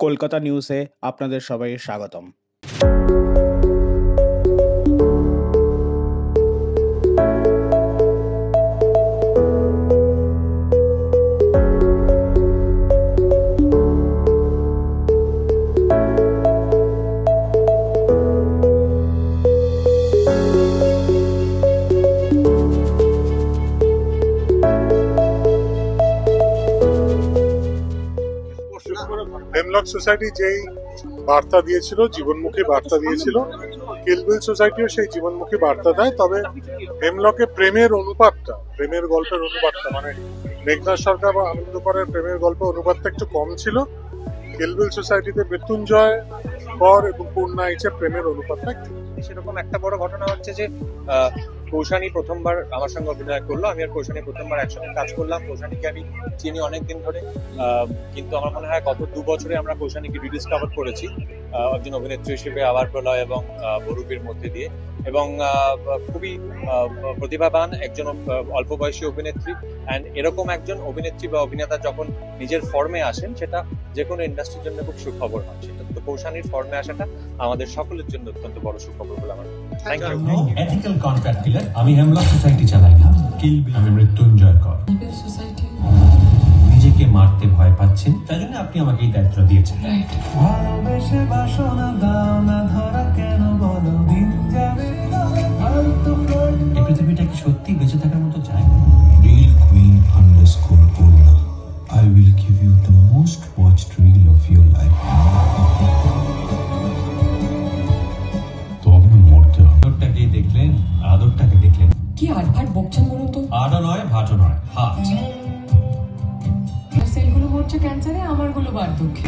কলকাতা নিউজে আপনাদের সবাই স্বাগতম। হেমলক সোসাইটি যেই বার্তা দিয়েছিল, জীবনমুখী বার্তা দিয়েছিল, কিল বিল সোসাইটিও সেই জীবনমুখী বার্তা দেয়। তবে হেমলকে প্রেমের অনুপাতটা, প্রেমের গল্পের অনুপাতটা, মানে মেঘনাথ সরকার বা আনন্দ করের প্রেমের গল্পের অনুপাতটা একটু কম ছিল। কিল বিল সোসাইটিতে মৃত্যুঞ্জয় কর এবং পূর্ণাইচের প্রেমের অনুপাতটা একটু। সেরকম একটা বড় ঘটনা হচ্ছে যে কৌশানী প্রথমবার আমার সঙ্গে অভিনয় করলো। আমি আর কৌশানী প্রথমবার একসঙ্গে কাজ করলাম। কৌশানীকে আমি চিনি অনেকদিন ধরে, কিন্তু আমার মনে হয় গত 2 বছরে আমরা কৌশানীকে রিডিসকভার করেছি একজন অভিনেত্রী হিসেবে আবার প্রলয় এবং বরুপির মধ্যে দিয়ে, এবং খুবই প্রতিভাবান একজন অল্প বয়সী অভিনেত্রী। অ্যান্ড এরকম একজন অভিনেত্রী বা অভিনেতা যখন নিজের ফর্মে আসেন, সেটা যে কোনো ইন্ডাস্ট্রির জন্য খুব সুখবর হয়। সেটা তো কৌশানীর ফর্মে আসাটা আমাদের সকলের জন্য অত্যন্ত বড় সুখবর বলে আমার। Thank you. Ethical contract dealer, আমি হেমলক সোসাইটি চালাই না। কিল বিল, আমি মৃত্যুঞ্জয় কর। সোসাইটি নিজেকে মারতে ভয় পাচ্ছেন, তাই জন্য আপনি আমাকে এই দায়িত্ব দিয়েছেন। ভালোবেসে বাসনা দাও না ধরা, কেন বলো দিন যাবে এই পৃথিবীটা কি সত্যি বেঁচে থাকার মতো চাই? Reel queen underscore Purna, I will give you the most watched reel of your life. তো আপনি মরতে হবে। আদরটাকে দেখলেন, আদরটাকে দেখলেন। কি আটফাট বকছেন বলুন তো? আদো নয়, ভাটো নয়, হাট। সেলগুলো মরছে ক্যান্সারে, আমারগুলো বার্ধক্যে।